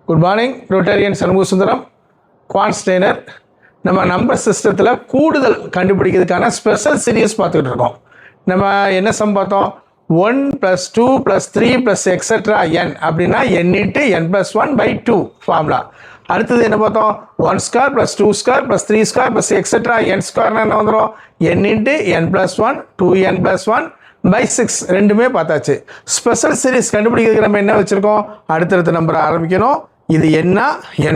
Good morning Rotarian Shanmugasundaram quants trainer. நம்ம number சிஸ்டத்தில் கூடுதல் கண்டுபிடிக்கிறதுக்கான ஸ்பெஷல் சீரியஸ் பார்த்துக்கிட்டு இருக்கோம். நம்ம என்ன சம் பார்த்தோம்? 1 + 2 + 3 + எக்ஸெட்ரா n அப்படின்னா n × n+1/2 ஃபார்முலா. அடுத்தது என்ன பார்த்தோம்? 1² + 2² + 3² + எக்ஸெட்ரா n² என்ன வந்துடும்? n × n+1 2n+1/6 ரெண்டுமே பார்த்தாச்சு. ஸ்பெஷல் சீரிஸ் கண்டுபிடிக்கிறதுக்கு நம்ம என்ன வச்சுருக்கோம்? அடுத்தடுத்த நம்பர் ஆரம்பிக்கணும். இது என்ன n²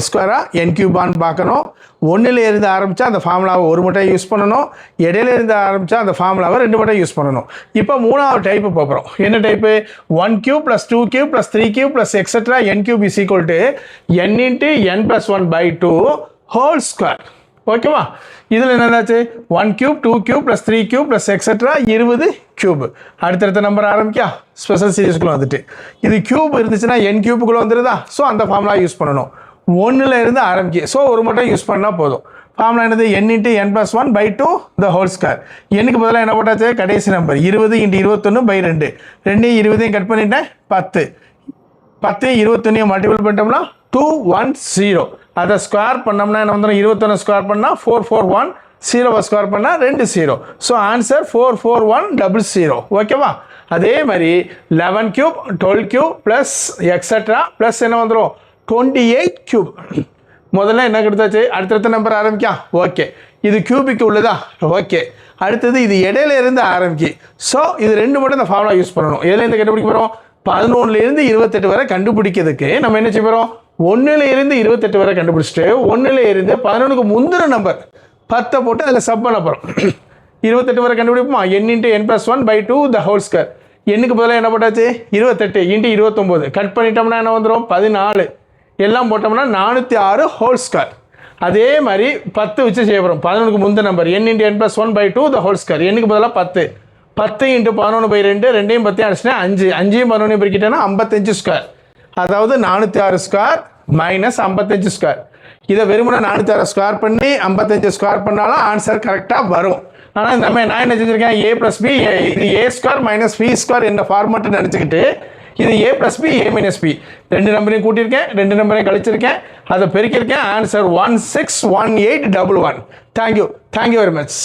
n³ பார்க்கணும். ஒன்றில் இருந்து ஆரம்பித்தா அந்த ஃபார்முலாவை ஒரு மட்டும் யூஸ் பண்ணணும். இடையில இருந்து ஆரம்பித்தா அந்த ஃபார்முலாவை ரெண்டு மட்டும் யூஸ் பண்ணணும். இப்போ மூணாவது டைப்பு பார்க்குறோம். என்ன type? 1³ + 2³ + 3³ + etcetera n³ = n × n+1/2 whole square. ஓகேவா? இதில் என்னதாச்சு? 1³ 2³ + 3³ + எக்ஸெட்ரா 20³ அடுத்தடுத்த நம்பர் ஆரம்பிக்கா ஸ்பெஷல் சீரிஸ்க்குள்ளே வந்துட்டு இது கியூப் இருந்துச்சுன்னா n³ வந்துடுதா? ஸோ அந்த ஃபார்முலா யூஸ் பண்ணணும். ஒன்றில் இருந்து ஆரம்பிக்க ஸோ ஒரு மட்டும் யூஸ் பண்ணால் போதும். ஃபார்முலா என்னது? n × n+1/2 the whole square. என்னுக்கு பதிலாக என்ன போட்டாச்சு? கடைசி நம்பர் 20 × 21/2 2 20 கட் பண்ணிட்டேன் 10 10 21 மல்டிபிள் பண்ணிட்டோம்னா 210. அதை ஸ்கொயர் பண்ணோம்னா என்ன வந்துடும்? 21 ஸ்கொயர் பண்ணால் 441 0 ஸ்கொயர் பண்ணால் 2 0. So answer 44100. ஓகேவா? அதே மாதிரி 11³ 12³ ப்ளஸ் எக்ஸட்ரா ப்ளஸ் என்ன வந்துடும்? 28³ முதல்ல என்ன கிடைத்தாச்சு? அடுத்தடுத்த நம்பர் ஆரம்பிக்கா. ஓகே, இது கியூபிக்கு உள்ளதா? ஓகே. அடுத்தது இது இடையில இருந்து ஆரம்பிக்கி. ஸோ இது ரெண்டு மட்டும் இந்த ஃபார்முலா யூஸ் பண்ணணும். எதுலேருந்து கண்டுபிடிக்க போகிறோம்? 11லேருந்து 28 வரை கண்டுபிடிக்கிறதுக்கு நம்ம என்ன செய்ய போகிறோம்? 1லேருந்து 28 வரை கண்டுபிடிச்சிட்டு 1லேருந்து 11க்கு முந்தின நம்பர் 10 போட்டு அதில் சப் பண்ண போகிறோம். 28 வரை கண்டுபிடிப்போமா? n × n+1/2 the whole square. என்னுக்கு பதிலாக என்ன போட்டாச்சு? 28 × 29 கட் பண்ணிட்டோம்னா என்ன வந்துடும்? 14 எல்லாம் போட்டோம்னா 406 ஹோல் ஸ்கொயர். அதே மாதிரி 10 வச்சு செய்ய போகிறோம். 11க்கு முந்தின number n × n+1/2 the whole square. என்னுக்கு பதிலாக 10 10 × 11/2 ரெண்டையும் 10 அடிச்சுனா 5 5 11 பிரிக்கிட்டேன்னா 55 ஸ்கொயர். அதாவது 406 ஸ்கொயர் மைனஸ் 55 ஸ்கொயர். இதை வெறுமனே 406 ஸ்கொயர் பண்ணி 55 ஸ்கொயர் பண்ணாலும் ஆன்சர் கரெக்டாக வரும். ஆனால் நான் என்ன செஞ்சுருக்கேன்? a + b இது a² - b² என்ற ஃபார்மெட்டு நினச்சிக்கிட்டு இது a + b a - b ரெண்டு நம்பரையும் கூட்டியிருக்கேன், ரெண்டு நம்பரையும் கழிச்சிருக்கேன், அதை பெருக்கியிருக்கேன். ஆன்சர் 161811. Thank you very much.